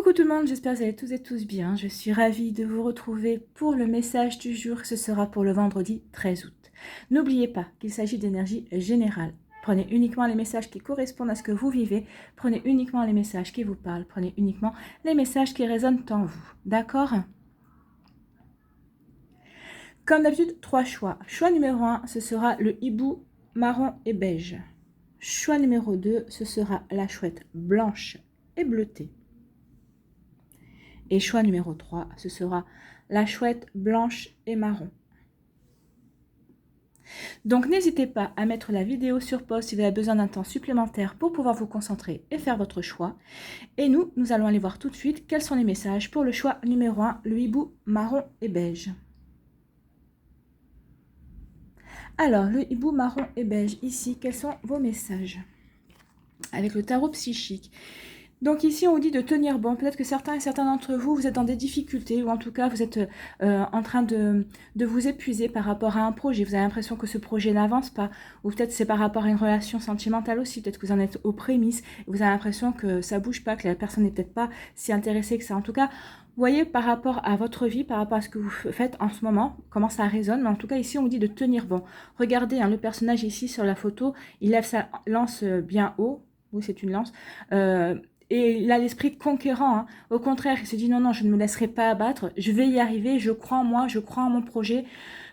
Coucou tout le monde, j'espère que vous allez tous et tous bien. Je suis ravie de vous retrouver pour le message du jour. Ce sera pour le vendredi 13 août. N'oubliez pas qu'il s'agit d'énergie générale. Prenez uniquement les messages qui correspondent à ce que vous vivez. Prenez uniquement les messages qui vous parlent. Prenez uniquement les messages qui résonnent en vous. D'accord? Comme d'habitude, 3 choix. Choix numéro 1, ce sera le hibou marron et beige. Choix numéro 2, ce sera la chouette blanche et bleutée. Et choix numéro 3, ce sera la chouette blanche et marron. Donc n'hésitez pas à mettre la vidéo sur pause si vous avez besoin d'un temps supplémentaire pour pouvoir vous concentrer et faire votre choix. Et nous allons aller voir tout de suite quels sont les messages pour le choix numéro 1, le hibou marron et beige. Alors, le hibou marron et beige, ici, quels sont vos messages? Avec le tarot psychique. Donc ici, on vous dit de tenir bon. Peut-être que certains et certains d'entre vous, vous êtes dans des difficultés ou en tout cas, vous êtes en train de vous épuiser par rapport à un projet. Vous avez l'impression que ce projet n'avance pas. Ou peut-être c'est par rapport à une relation sentimentale aussi. Peut-être que vous en êtes aux prémices. Vous avez l'impression que ça bouge pas, que la personne n'est peut-être pas si intéressée que ça. En tout cas, vous voyez par rapport à votre vie, par rapport à ce que vous faites en ce moment, comment ça résonne. Mais en tout cas, ici, on vous dit de tenir bon. Regardez, hein, le personnage ici sur la photo, il lève sa lance bien haut. Oui, c'est une lance. Et il a l'esprit conquérant. Hein. Au contraire, il se dit non, je ne me laisserai pas abattre. Je vais y arriver. Je crois en moi. Je crois en mon projet.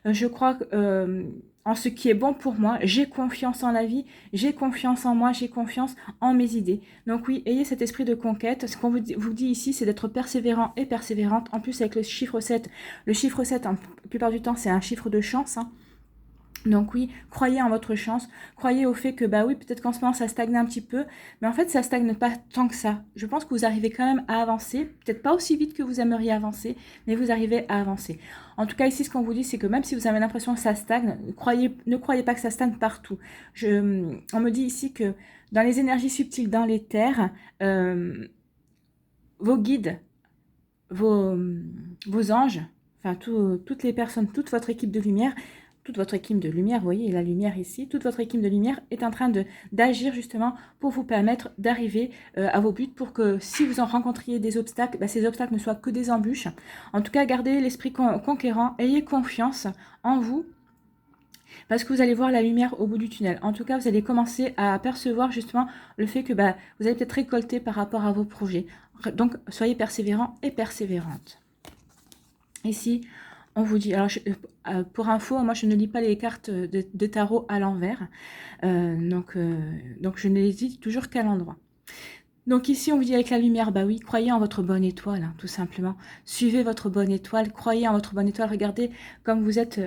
Je crois en ce qui est bon pour moi. J'ai confiance en la vie. J'ai confiance en moi. J'ai confiance en mes idées. Donc oui, ayez cet esprit de conquête. Ce qu'on vous dit ici, c'est d'être persévérant et persévérante. En plus, avec le chiffre 7. Le chiffre 7, hein, la plupart du temps, c'est un chiffre de chance. Hein. Donc oui, croyez en votre chance, croyez au fait que bah oui, peut-être qu'en ce moment ça stagne un petit peu, mais en fait ça stagne pas tant que ça. Je pense que vous arrivez quand même à avancer, peut-être pas aussi vite que vous aimeriez avancer, mais vous arrivez à avancer. En tout cas ici ce qu'on vous dit c'est que même si vous avez l'impression que ça stagne, ne croyez pas que ça stagne partout. On me dit ici que dans les énergies subtiles, dans les terres, vos guides, vos anges, enfin toutes les personnes, toute votre équipe de lumière, vous voyez la lumière ici, toute votre équipe de lumière est en train d'agir justement pour vous permettre d'arriver à vos buts, pour que si vous en rencontriez des obstacles, bah, ces obstacles ne soient que des embûches. En tout cas, gardez l'esprit conquérant, ayez confiance en vous, parce que vous allez voir la lumière au bout du tunnel. En tout cas, vous allez commencer à percevoir justement le fait que bah, vous allez peut-être récolter par rapport à vos projets. Donc, soyez persévérants et persévérantes. Ici, on vous dit, alors pour info, moi je ne lis pas les cartes de tarot à l'envers, donc je ne les lis toujours qu'à l'endroit. Donc ici on vous dit avec la lumière, bah oui, croyez en votre bonne étoile, hein, tout simplement. Suivez votre bonne étoile, croyez en votre bonne étoile, regardez comme vous êtes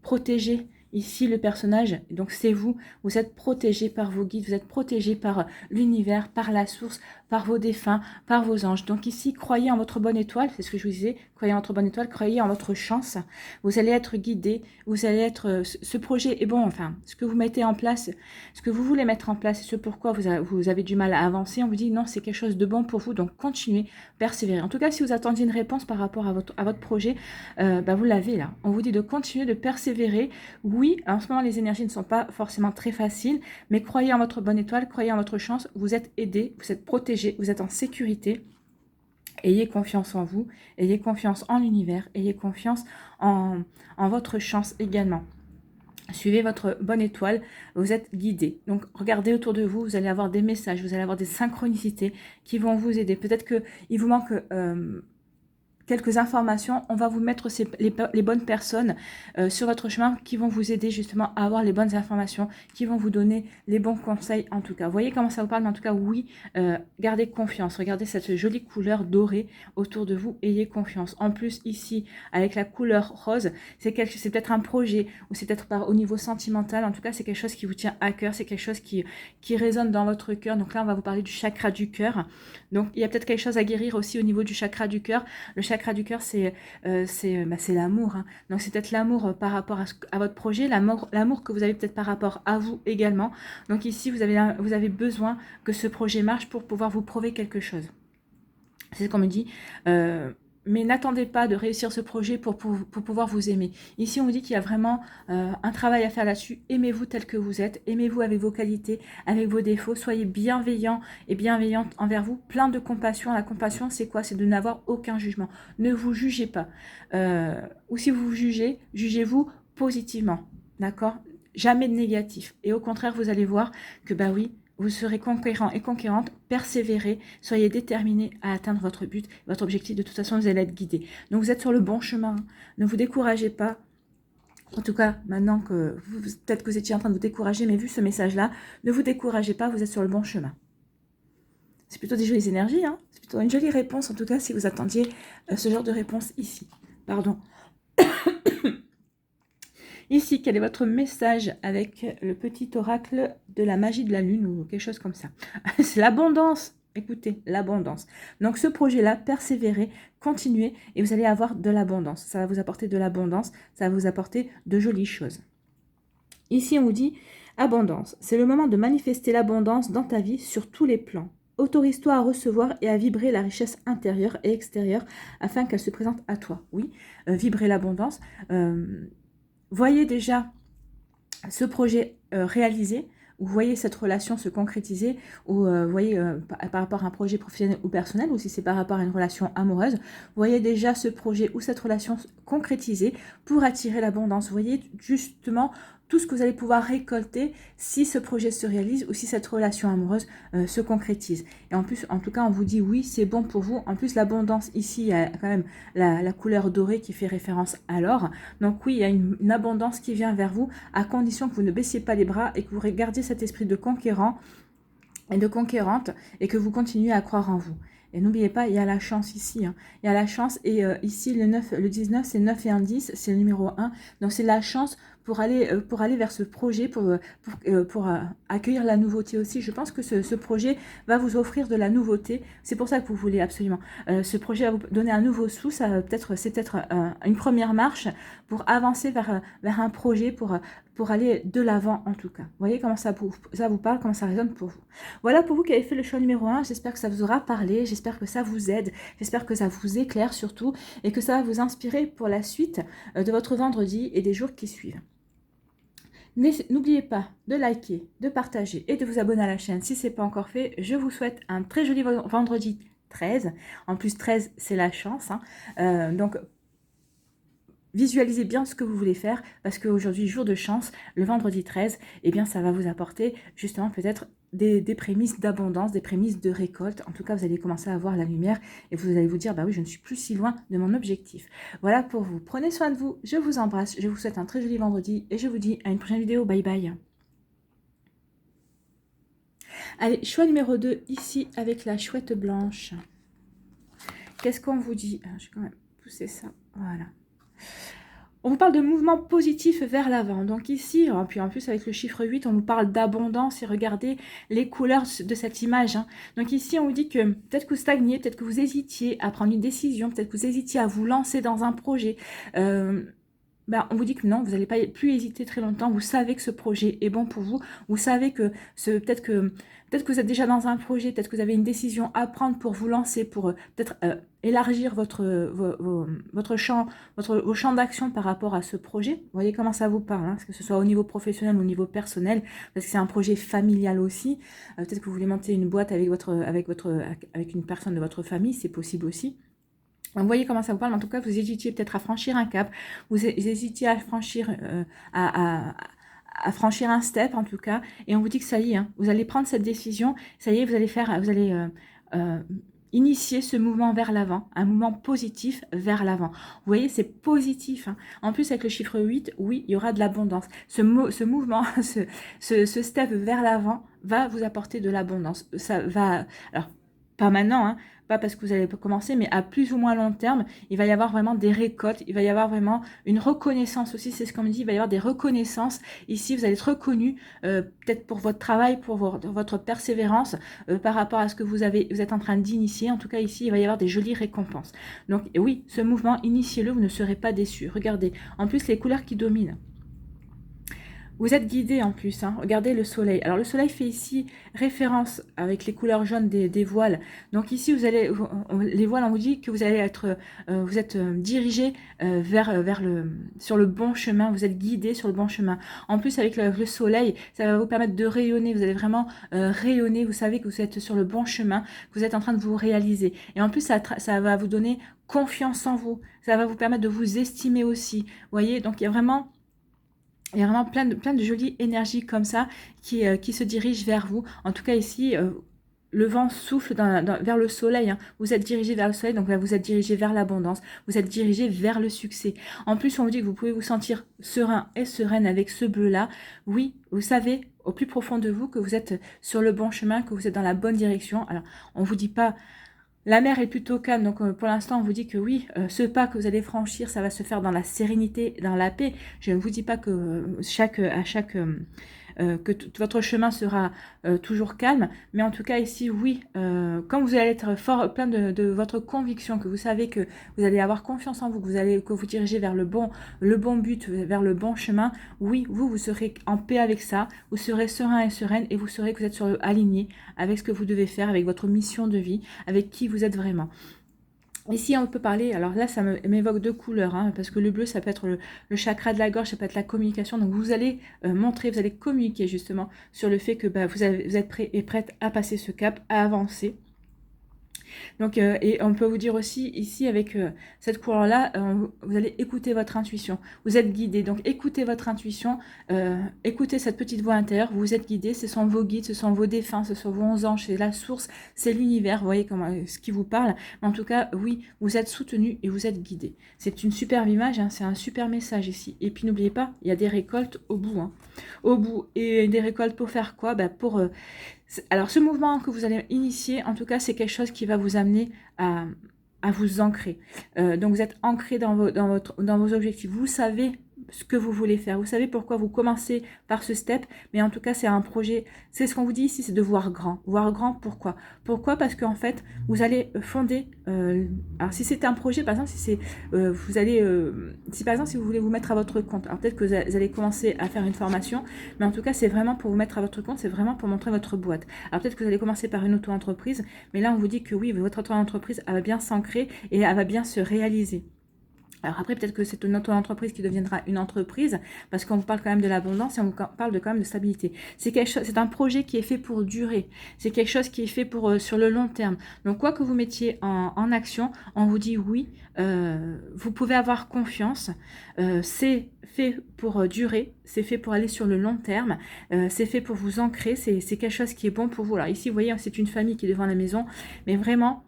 protégé. Ici, le personnage, donc c'est vous, vous êtes protégé par vos guides, vous êtes protégé par l'univers, par la source, par vos défunts, par vos anges. Donc ici, croyez en votre bonne étoile, c'est ce que je vous disais, croyez en votre bonne étoile, croyez en votre chance. Vous allez être guidé, vous allez être... ce projet est bon, enfin, ce que vous mettez en place, ce que vous voulez mettre en place, ce pourquoi vous avez du mal à avancer, on vous dit non, c'est quelque chose de bon pour vous, donc continuez, persévérez. En tout cas, si vous attendiez une réponse par rapport à votre projet, bah, vous l'avez là. On vous dit de continuer, de persévérer. Oui, en ce moment, les énergies ne sont pas forcément très faciles, mais croyez en votre bonne étoile, croyez en votre chance, vous êtes aidé, vous êtes protégé, vous êtes en sécurité. Ayez confiance en vous, ayez confiance en l'univers, ayez confiance en votre chance également. Suivez votre bonne étoile, vous êtes guidé. Donc regardez autour de vous, vous allez avoir des messages, vous allez avoir des synchronicités qui vont vous aider. Peut-être qu'il vous manque... quelques informations, on va vous mettre les bonnes personnes sur votre chemin qui vont vous aider justement à avoir les bonnes informations, qui vont vous donner les bons conseils en tout cas. Vous voyez comment ça vous parle, mais en tout cas oui, gardez confiance. Regardez cette jolie couleur dorée autour de vous, ayez confiance. En plus ici, avec la couleur rose, c'est peut-être un projet, ou c'est peut-être au niveau sentimental, en tout cas c'est quelque chose qui vous tient à cœur, c'est quelque chose qui résonne dans votre cœur. Donc là, on va vous parler du chakra du cœur. Donc il y a peut-être quelque chose à guérir aussi au niveau du chakra du cœur. Le chakra du cœur, c'est l'amour. Hein. Donc c'est peut-être l'amour par rapport à votre projet, l'amour que vous avez peut-être par rapport à vous également. Donc ici, vous avez besoin que ce projet marche pour pouvoir vous prouver quelque chose. C'est ce qu'on me dit. mais n'attendez pas de réussir ce projet pour pouvoir vous aimer. Ici, on vous dit qu'il y a vraiment un travail à faire là-dessus. Aimez-vous tel que vous êtes, aimez-vous avec vos qualités, avec vos défauts, soyez bienveillant et bienveillante envers vous, plein de compassion. La compassion, c'est quoi? C'est de n'avoir aucun jugement. Ne vous jugez pas. Ou si vous vous jugez, jugez-vous positivement, d'accord? Jamais de négatif. Et au contraire, vous allez voir que, bah oui, vous serez conquérant et conquérante, persévérez, soyez déterminés à atteindre votre but, votre objectif. De toute façon, vous allez être guidés. Donc, vous êtes sur le bon chemin. Ne vous découragez pas. En tout cas, maintenant que peut-être que vous étiez en train de vous décourager, mais vu ce message-là, ne vous découragez pas, vous êtes sur le bon chemin. C'est plutôt des jolies énergies, hein. C'est plutôt une jolie réponse, en tout cas, si vous attendiez ce genre de réponse ici. Pardon. Ici, quel est votre message avec le petit oracle de la magie de la lune ou quelque chose comme ça? C'est l'abondance. Écoutez, l'abondance. Donc, ce projet-là, persévérez, continuez et vous allez avoir de l'abondance. Ça va vous apporter de l'abondance, ça va vous apporter de jolies choses. Ici, on vous dit abondance. C'est le moment de manifester l'abondance dans ta vie sur tous les plans. Autorise-toi à recevoir et à vibrer la richesse intérieure et extérieure afin qu'elle se présente à toi. Oui, vibrer l'abondance. Voyez déjà ce projet réalisé, ou voyez cette relation se concrétiser, ou voyez par rapport à un projet professionnel ou personnel, ou si c'est par rapport à une relation amoureuse, voyez déjà ce projet ou cette relation concrétiser pour attirer l'abondance. Voyez justement tout ce que vous allez pouvoir récolter si ce projet se réalise ou si cette relation amoureuse se concrétise. Et en plus, en tout cas, on vous dit oui, c'est bon pour vous. En plus, l'abondance ici, il y a quand même la couleur dorée qui fait référence à l'or. Donc oui, il y a une abondance qui vient vers vous à condition que vous ne baissiez pas les bras et que vous regardiez cet esprit de conquérant et de conquérante et que vous continuez à croire en vous. Et n'oubliez pas, il y a la chance ici. Hein. Il y a la chance et ici, le 19, c'est 9 et un 10, c'est le numéro 1. Donc c'est la chance pour aller vers ce projet, pour accueillir la nouveauté aussi. Je pense que ce projet va vous offrir de la nouveauté. C'est pour ça que vous voulez absolument. Ce projet va vous donner un nouveau sou. C'est peut-être une première marche pour avancer vers un projet, pour aller de l'avant en tout cas. Vous voyez comment ça vous parle, comment ça résonne pour vous. Voilà pour vous qui avez fait le choix numéro 1. J'espère que ça vous aura parlé. J'espère que ça vous aide. J'espère que ça vous éclaire surtout et que ça va vous inspirer pour la suite de votre vendredi et des jours qui suivent. N'oubliez pas de liker, de partager et de vous abonner à la chaîne si ce n'est pas encore fait. Je vous souhaite un très joli vendredi 13. En plus, 13, c'est la chance. Hein. Donc, visualisez bien ce que vous voulez faire parce qu'aujourd'hui, jour de chance, le vendredi 13, eh bien, ça va vous apporter justement peut-être des prémices d'abondance, des prémices de récolte. En tout cas, vous allez commencer à voir la lumière et vous allez vous dire, bah oui, je ne suis plus si loin de mon objectif. Voilà pour vous. Prenez soin de vous. Je vous embrasse. Je vous souhaite un très joli vendredi et je vous dis à une prochaine vidéo. Bye bye. Allez, choix numéro 2, ici avec la chouette blanche. Qu'est-ce qu'on vous dit? Je vais quand même pousser ça. Voilà. On vous parle de mouvement positif vers l'avant. Donc ici, puis en plus avec le chiffre 8, on vous parle d'abondance et regardez les couleurs de cette image. Hein. Donc ici, on vous dit que peut-être que vous stagniez, peut-être que vous hésitiez à prendre une décision, peut-être que vous hésitiez à vous lancer dans un projet. On vous dit que non, vous n'allez pas plus hésiter très longtemps. Vous savez que ce projet est bon pour vous. Vous savez que peut-être que vous êtes déjà dans un projet, peut-être que vous avez une décision à prendre pour vous lancer, pour peut-être élargir votre champ, vos champs d'action par rapport à ce projet. Vous voyez comment ça vous parle, hein, que ce soit au niveau professionnel ou au niveau personnel, parce que c'est un projet familial aussi. Peut-être que vous voulez monter une boîte avec une personne de votre famille, c'est possible aussi. Donc, vous voyez comment ça vous parle, mais en tout cas, vous hésitiez peut-être à franchir un cap, vous hésitiez à franchir, à franchir un step en tout cas, et on vous dit que ça y est, hein, vous allez prendre cette décision, ça y est, vous allez initier ce mouvement vers l'avant, un mouvement positif vers l'avant. Vous voyez, c'est positif. Hein. En plus, avec le chiffre 8, oui, il y aura de l'abondance. Ce mouvement, ce step vers l'avant va vous apporter de l'abondance. Ça va... Alors, pas maintenant, hein, pas parce que vous allez commencer, mais à plus ou moins long terme, il va y avoir vraiment des récoltes, il va y avoir vraiment une reconnaissance aussi, c'est ce qu'on me dit, il va y avoir des reconnaissances. Ici, vous allez être reconnu, peut-être pour votre travail, pour votre persévérance, par rapport à ce que vous êtes en train d'initier. En tout cas, ici, il va y avoir des jolies récompenses. Donc oui, ce mouvement, initiez-le, vous ne serez pas déçus. Regardez, en plus, les couleurs qui dominent. Vous êtes guidé en plus, hein. Regardez le soleil. Alors le soleil fait ici référence avec les couleurs jaunes des voiles. Donc ici, les voiles, on vous dit que vous allez être, vous êtes dirigé sur le bon chemin. Vous êtes guidé sur le bon chemin. En plus, avec le soleil, ça va vous permettre de rayonner. Vous allez vraiment rayonner. Vous savez que vous êtes sur le bon chemin, que vous êtes en train de vous réaliser. Et en plus, ça va vous donner confiance en vous. Ça va vous permettre de vous estimer aussi. Vous voyez, donc il y a vraiment plein de jolies énergies comme ça qui se dirigent vers vous. En tout cas ici, le vent souffle vers le soleil. Hein. Vous êtes dirigé vers le soleil, donc là, vous êtes dirigé vers l'abondance. Vous êtes dirigé vers le succès. En plus, on vous dit que vous pouvez vous sentir serein et sereine avec ce bleu-là. Oui, vous savez au plus profond de vous que vous êtes sur le bon chemin, que vous êtes dans la bonne direction. Alors, on ne vous dit pas... La mer est plutôt calme, donc pour l'instant, on vous dit que oui, ce pas que vous allez franchir, ça va se faire dans la sérénité, dans la paix. Je ne vous dis pas que votre chemin sera toujours calme, mais en tout cas ici, oui, quand vous allez être fort, plein de votre conviction, que vous savez que vous allez avoir confiance en vous, que vous dirigez vers le bon but, vers le bon chemin, oui, vous serez en paix avec ça, vous serez serein et sereine, et vous saurez que vous êtes aligné avec ce que vous devez faire, avec votre mission de vie, avec qui vous êtes vraiment. Ici, on peut parler, alors là, ça m'évoque deux couleurs, hein, parce que le bleu, ça peut être le chakra de la gorge, ça peut être la communication. Donc, vous allez montrer, vous allez communiquer justement sur le fait que vous êtes prêt et prête à passer ce cap, à avancer. Donc, et on peut vous dire aussi, ici, avec cette couleur-là, vous allez écouter votre intuition. Vous êtes guidé. Donc, écoutez votre intuition, écoutez cette petite voix intérieure. Vous êtes guidé. Ce sont vos guides, ce sont vos défunts, ce sont vos anges, c'est la source, c'est l'univers. Vous voyez comment, ce qui vous parle. Mais en tout cas, oui, vous êtes soutenu et vous êtes guidé. C'est une superbe image, hein, c'est un super message ici. Et puis, n'oubliez pas, il y a des récoltes au bout. Hein. Au bout. Et des récoltes pour faire quoi? Alors, ce mouvement que vous allez initier, en tout cas, c'est quelque chose qui va vous amener à vous ancrer. Donc, vous êtes ancré dans vos objectifs. Vous savez ce que vous voulez faire. Vous savez pourquoi vous commencez par ce step, mais en tout cas, c'est un projet. C'est ce qu'on vous dit ici, c'est de voir grand. Voir grand, pourquoi? Pourquoi? Parce qu'en fait, vous allez fonder... alors, si c'est un projet, par exemple, si par exemple, si vous voulez vous mettre à votre compte, alors peut-être que vous allez commencer à faire une formation, mais en tout cas, c'est vraiment pour vous mettre à votre compte, c'est vraiment pour montrer votre boîte. Alors, peut-être que vous allez commencer par une auto-entreprise, mais là, on vous dit que oui, votre auto-entreprise, elle va bien s'ancrer et elle va bien se réaliser. Alors après, peut-être que c'est une auto-entreprise qui deviendra une entreprise, parce qu'on vous parle quand même de l'abondance et on vous parle quand même de stabilité. C'est un projet qui est fait pour durer. C'est quelque chose qui est fait pour sur le long terme. Donc quoi que vous mettiez en action, on vous dit oui, vous pouvez avoir confiance. C'est fait pour durer, c'est fait pour aller sur le long terme, c'est fait pour vous ancrer, c'est quelque chose qui est bon pour vous. Alors ici, vous voyez, c'est une famille qui est devant la maison, mais vraiment,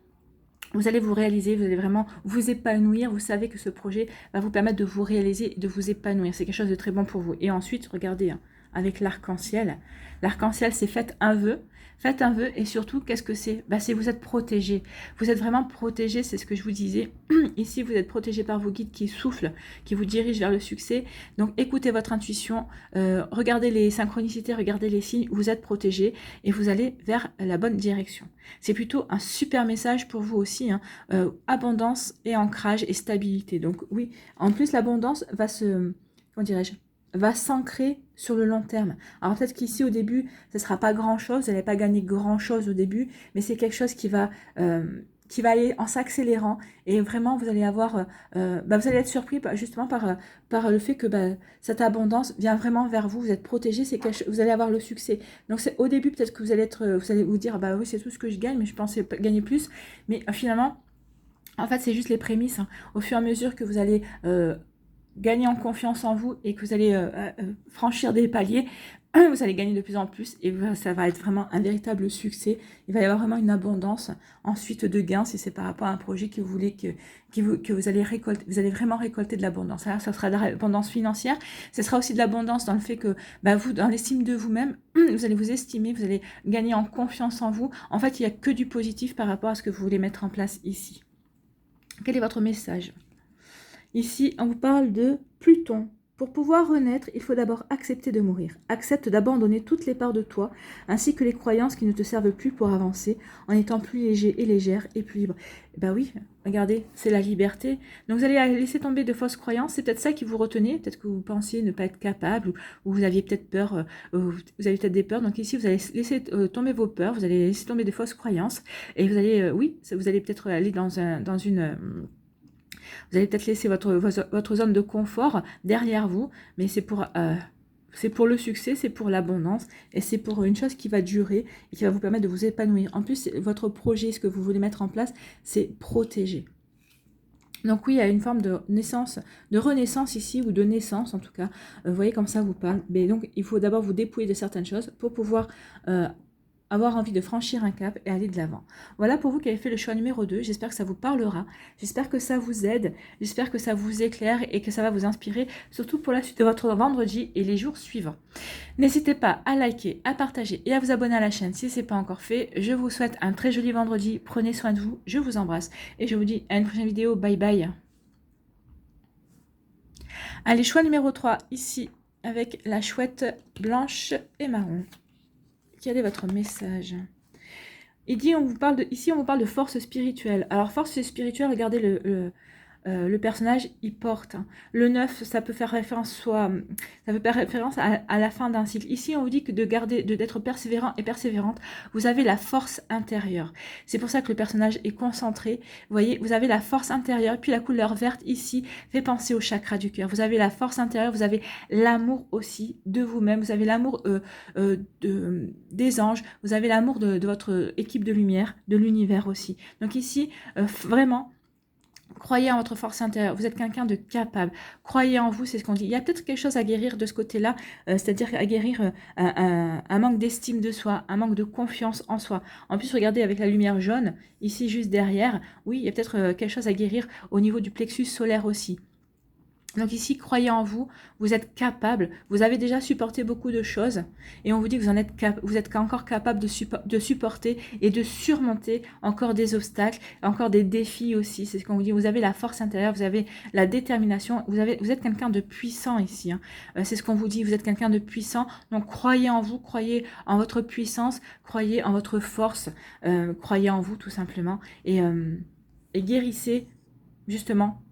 vous allez vous réaliser, vous allez vraiment vous épanouir. Vous savez que ce projet va vous permettre de vous réaliser et de vous épanouir. C'est quelque chose de très bon pour vous. Et ensuite, regardez, hein, avec l'arc-en-ciel. L'arc-en-ciel, c'est faites un vœu. Faites un vœu et surtout, qu'est-ce que c'est? C'est vous êtes protégé. Vous êtes vraiment protégé, c'est ce que je vous disais. Ici, vous êtes protégé par vos guides qui soufflent, qui vous dirigent vers le succès. Donc, écoutez votre intuition, regardez les synchronicités, regardez les signes. Vous êtes protégé et vous allez vers la bonne direction. C'est plutôt un super message pour vous aussi. Hein. Abondance et ancrage et stabilité. Donc, oui, en plus, l'abondance va s'ancrer sur le long terme. Alors peut-être qu'ici au début, ce ne sera pas grand-chose, vous n'allez pas gagner grand-chose au début, mais c'est quelque chose qui va aller en s'accélérant et vraiment vous allez avoir, vous allez être surpris justement par le fait que cette abondance vient vraiment vers vous, vous êtes protégé, vous allez avoir le succès. Donc c'est au début peut-être que vous allez vous dire oui c'est tout ce que je gagne, mais je pensais gagner plus, mais finalement en fait c'est juste les prémices. Hein. Au fur et à mesure que vous allez gagner en confiance en vous et que vous allez franchir des paliers, vous allez gagner de plus en plus et ça va être vraiment un véritable succès. Il va y avoir vraiment une abondance ensuite de gains si c'est par rapport à un projet que vous voulez que vous allez récolter. Vous allez vraiment récolter de l'abondance. Alors ça sera de l'abondance financière, ce sera aussi de l'abondance dans le fait que vous, dans l'estime de vous-même, vous allez vous estimer, vous allez gagner en confiance en vous. En fait, il n'y a que du positif par rapport à ce que vous voulez mettre en place ici. Quel est votre message ? Ici, on vous parle de Pluton. Pour pouvoir renaître, il faut d'abord accepter de mourir. Accepte d'abandonner toutes les parts de toi, ainsi que les croyances qui ne te servent plus pour avancer, en étant plus léger et légère et plus libre. Ben oui, regardez, c'est la liberté. Donc vous allez laisser tomber de fausses croyances, c'est peut-être ça qui vous retenait, peut-être que vous pensiez ne pas être capable, ou vous aviez peut-être peur, vous avez peut-être des peurs. Donc ici, vous allez laisser tomber vos peurs, vous allez laisser tomber des fausses croyances, et vous allez, oui, vous allez peut-être aller dans une... Vous allez peut-être laisser votre zone de confort derrière vous, mais c'est pour le succès, c'est pour l'abondance, et c'est pour une chose qui va durer et qui va vous permettre de vous épanouir. En plus, votre projet, ce que vous voulez mettre en place, c'est protéger. Donc oui, il y a une forme de naissance, de renaissance ici, ou de naissance en tout cas. Vous voyez comme ça vous parle. Mais donc, il faut d'abord vous dépouiller de certaines choses pour pouvoir avoir envie de franchir un cap et aller de l'avant. Voilà pour vous qui avez fait le choix numéro 2. J'espère que ça vous parlera. J'espère que ça vous aide. J'espère que ça vous éclaire et que ça va vous inspirer, surtout pour la suite de votre vendredi et les jours suivants. N'hésitez pas à liker, à partager et à vous abonner à la chaîne si ce n'est pas encore fait. Je vous souhaite un très joli vendredi. Prenez soin de vous. Je vous embrasse et je vous dis à une prochaine vidéo. Bye bye. Allez, choix numéro 3 ici avec la chouette blanche et marron. Quel est votre message? Il dit, ici on vous parle de force spirituelle. Alors force spirituelle, regardez le personnage, il porte. Le 9, ça peut faire référence à la fin d'un cycle. Ici, on vous dit que d'être persévérant et persévérante, vous avez la force intérieure. C'est pour ça que le personnage est concentré. Vous voyez, vous avez la force intérieure. Puis la couleur verte ici fait penser au chakra du cœur. Vous avez la force intérieure, vous avez l'amour aussi de vous-même. Vous avez l'amour des anges. Vous avez l'amour de votre équipe de lumière, de l'univers aussi. Donc ici, vraiment, croyez en votre force intérieure, vous êtes quelqu'un de capable, croyez en vous, c'est ce qu'on dit. Il y a peut-être quelque chose à guérir de ce côté-là, c'est-à-dire à guérir un manque d'estime de soi, un manque de confiance en soi. En plus, regardez avec la lumière jaune, ici juste derrière, oui, il y a peut-être quelque chose à guérir au niveau du plexus solaire aussi. Donc ici, croyez en vous, vous êtes capable, vous avez déjà supporté beaucoup de choses et on vous dit que vous êtes encore capable de supporter et de surmonter encore des obstacles, encore des défis aussi. C'est ce qu'on vous dit, vous avez la force intérieure, vous avez la détermination, vous êtes quelqu'un de puissant ici. Hein. C'est ce qu'on vous dit, vous êtes quelqu'un de puissant, donc croyez en vous, croyez en votre puissance, croyez en votre force, croyez en vous tout simplement et guérissez justement.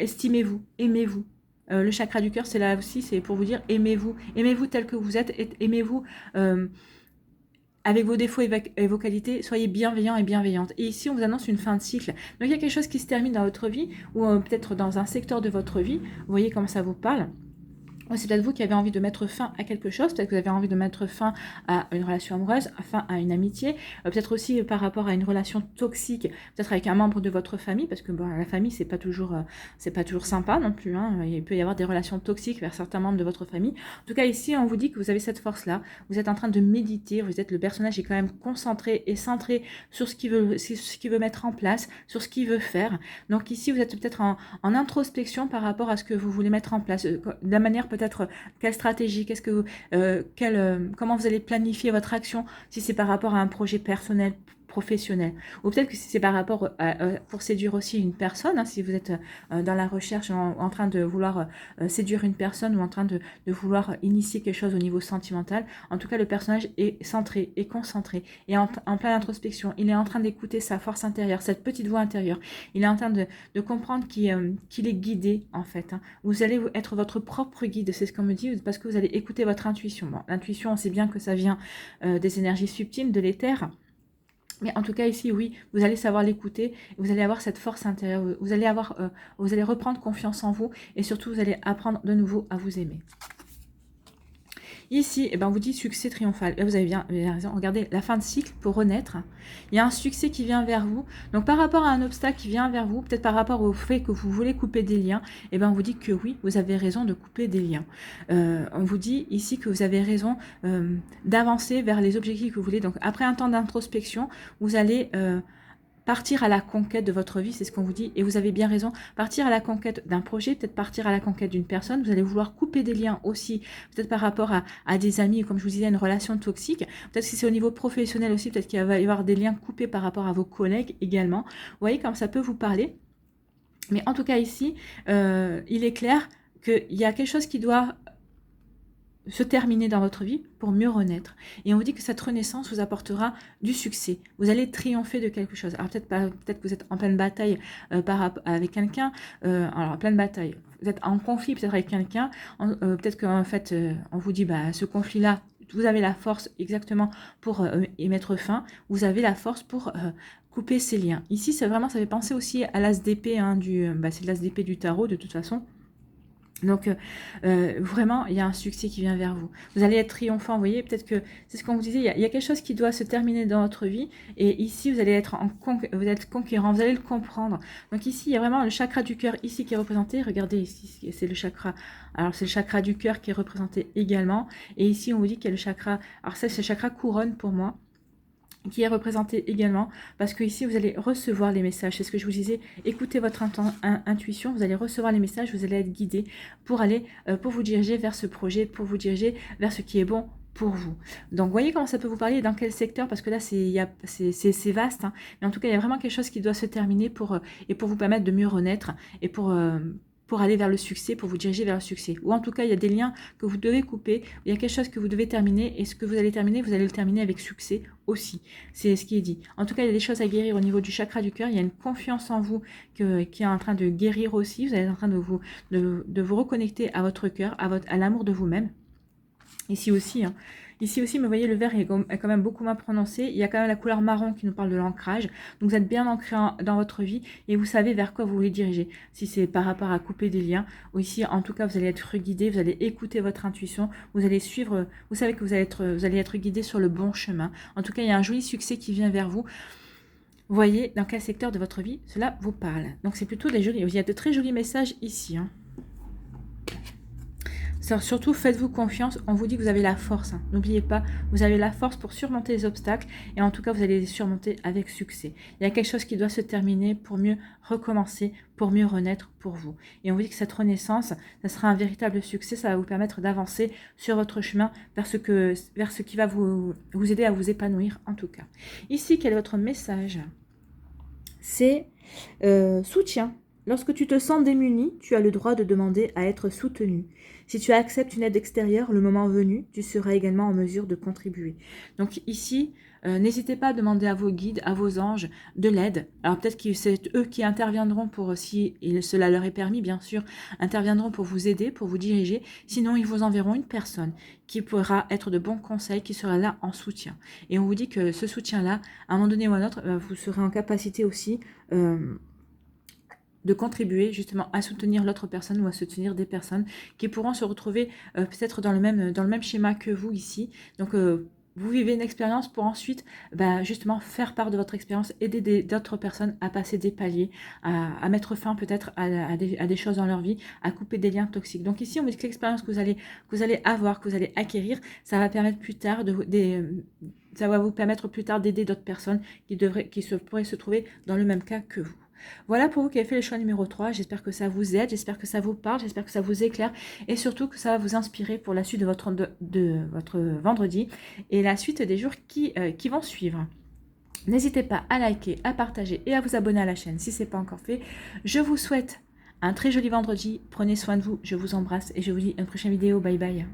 Estimez-vous, aimez-vous. Le chakra du cœur, c'est là aussi, c'est pour vous dire aimez-vous. Aimez-vous tel que vous êtes, aimez-vous avec vos défauts et vos qualités, soyez bienveillant et bienveillante. Et ici, on vous annonce une fin de cycle. Donc, il y a quelque chose qui se termine dans votre vie, ou peut-être dans un secteur de votre vie. Vous voyez comment ça vous parle. C'est peut-être vous qui avez envie de mettre fin à quelque chose, peut-être que vous avez envie de mettre fin à une relation amoureuse, fin à une amitié, peut-être aussi par rapport à une relation toxique, peut-être avec un membre de votre famille, parce que bon, la famille c'est pas toujours sympa non plus, hein. Il peut y avoir des relations toxiques vers certains membres de votre famille. En tout cas ici on vous dit que vous avez cette force-là, vous êtes en train de méditer, le personnage est quand même concentré et centré sur ce qu'il veut mettre en place, sur ce qu'il veut faire. Donc ici vous êtes peut-être en introspection par rapport à ce que vous voulez mettre en place, de la manière peut-être quelle stratégie, comment vous allez planifier votre action, si c'est par rapport à un projet personnel, professionnel, ou peut-être que si c'est par rapport pour séduire aussi une personne, hein, si vous êtes dans la recherche en train de vouloir séduire une personne ou en train de vouloir initier quelque chose au niveau sentimental. En tout cas, le personnage est centré, est concentré, et en pleine introspection. Il est en train d'écouter sa force intérieure, cette petite voix intérieure. Il est en train de comprendre qu'il est guidé en fait. Hein. Vous allez être votre propre guide, c'est ce qu'on me dit, parce que vous allez écouter votre intuition. Bon, l'intuition, on sait bien que ça vient des énergies subtiles, de l'éther. Mais en tout cas ici, oui, vous allez savoir l'écouter, vous allez avoir cette force intérieure, vous allez reprendre confiance en vous et surtout vous allez apprendre de nouveau à vous aimer. Ici, on vous dit succès triomphal. Là, vous avez bien raison. Regardez, la fin de cycle pour renaître. Il y a un succès qui vient vers vous. Donc, par rapport à un obstacle qui vient vers vous, peut-être par rapport au fait que vous voulez couper des liens, on vous dit que oui, vous avez raison de couper des liens. On vous dit ici que vous avez raison d'avancer vers les objectifs que vous voulez. Donc, après un temps d'introspection, vous allez partir à la conquête de votre vie, c'est ce qu'on vous dit, et vous avez bien raison, partir à la conquête d'un projet, peut-être partir à la conquête d'une personne, vous allez vouloir couper des liens aussi, peut-être par rapport à des amis, comme je vous disais, une relation toxique, peut-être si c'est au niveau professionnel aussi, peut-être qu'il va y avoir des liens coupés par rapport à vos collègues également, vous voyez comme ça peut vous parler, mais en tout cas ici, il est clair qu'il y a quelque chose qui doit se terminer dans votre vie pour mieux renaître. Et on vous dit que cette renaissance vous apportera du succès. Vous allez triompher de quelque chose. Alors peut-être que vous êtes en pleine bataille avec quelqu'un. Alors en pleine bataille, vous êtes en conflit peut-être avec quelqu'un. Peut-être qu'en fait, on vous dit, bah, ce conflit-là, vous avez la force exactement pour y mettre fin. Vous avez la force pour couper ces liens. Ici, c'est vraiment, ça fait penser aussi à l'as d'épée, hein, c'est l'as d'épée du tarot de toute façon. Donc, vraiment, il y a un succès qui vient vers vous. Vous allez être triomphant, vous voyez, peut-être que, c'est ce qu'on vous disait, il y a quelque chose qui doit se terminer dans votre vie, et ici, vous allez être vous êtes conquérant, vous allez le comprendre. Donc ici, il y a vraiment le chakra du cœur ici qui est représenté, regardez ici, c'est le chakra, alors c'est le chakra du cœur qui est représenté également, et ici, on vous dit qu'il y a le chakra, alors ça, c'est le chakra couronne pour moi, qui est représenté également, parce que ici vous allez recevoir les messages, c'est ce que je vous disais, écoutez votre intuition, vous allez recevoir les messages, vous allez être guidé pour aller, pour vous diriger vers ce projet, pour vous diriger vers ce qui est bon pour vous. Donc voyez comment ça peut vous parler et dans quel secteur, parce que là c'est vaste, hein, mais en tout cas il y a vraiment quelque chose qui doit se terminer et pour vous permettre de mieux renaître et pour aller vers le succès, pour vous diriger vers le succès. Ou en tout cas, il y a des liens que vous devez couper, il y a quelque chose que vous devez terminer, et ce que vous allez terminer, vous allez le terminer avec succès aussi. C'est ce qui est dit. En tout cas, il y a des choses à guérir au niveau du chakra du cœur, il y a une confiance en vous qui est en train de guérir aussi, vous êtes en train de vous reconnecter à votre cœur, à l'amour de vous-même. Ici aussi, hein. Ici aussi, mais vous voyez, le vert est quand même beaucoup moins prononcé. Il y a quand même la couleur marron qui nous parle de l'ancrage. Donc, vous êtes bien ancré dans votre vie et vous savez vers quoi vous voulez diriger. Si c'est par rapport à couper des liens, ou ici, en tout cas, vous allez être guidé, vous allez écouter votre intuition, vous allez suivre, vous savez que vous allez être guidé sur le bon chemin. En tout cas, il y a un joli succès qui vient vers vous. Vous voyez dans quel secteur de votre vie cela vous parle. Donc, c'est plutôt des jolis, il y a de très jolis messages ici, hein. Surtout, faites-vous confiance, on vous dit que vous avez la force, hein. N'oubliez pas, vous avez la force pour surmonter les obstacles et en tout cas, vous allez les surmonter avec succès. Il y a quelque chose qui doit se terminer pour mieux recommencer, pour mieux renaître pour vous. Et on vous dit que cette renaissance, ça sera un véritable succès, ça va vous permettre d'avancer sur votre chemin vers ce qui va vous aider à vous épanouir en tout cas. Ici, quel est votre message? C'est soutien. Lorsque tu te sens démuni, tu as le droit de demander à être soutenu. Si tu acceptes une aide extérieure, le moment venu, tu seras également en mesure de contribuer. Donc ici, n'hésitez pas à demander à vos guides, à vos anges, de l'aide. Alors peut-être que c'est eux qui interviendront pour, si cela leur est permis, bien sûr, interviendront pour vous aider, pour vous diriger. Sinon, ils vous enverront une personne qui pourra être de bons conseils, qui sera là en soutien. Et on vous dit que ce soutien-là, à un moment donné ou à un autre, vous serez en capacité aussi de contribuer justement à soutenir l'autre personne ou à soutenir des personnes qui pourront se retrouver peut-être dans le même schéma que vous ici. Donc vous vivez une expérience pour ensuite justement faire part de votre expérience, aider d'autres personnes à passer des paliers, à mettre fin peut-être à des choses dans leur vie, à couper des liens toxiques. Donc ici on dit que l'expérience que vous allez avoir, que vous allez acquérir, ça va permettre plus tard ça va vous permettre plus tard d'aider d'autres personnes qui pourraient se trouver dans le même cas que vous. Voilà pour vous qui avez fait le choix numéro 3. J'espère que ça vous aide, j'espère que ça vous parle, j'espère que ça vous éclaire et surtout que ça va vous inspirer pour la suite de votre vendredi et la suite des jours qui vont suivre. N'hésitez pas à liker, à partager et à vous abonner à la chaîne si ce n'est pas encore fait. Je vous souhaite un très joli vendredi. Prenez soin de vous, je vous embrasse et je vous dis à une prochaine vidéo. Bye bye.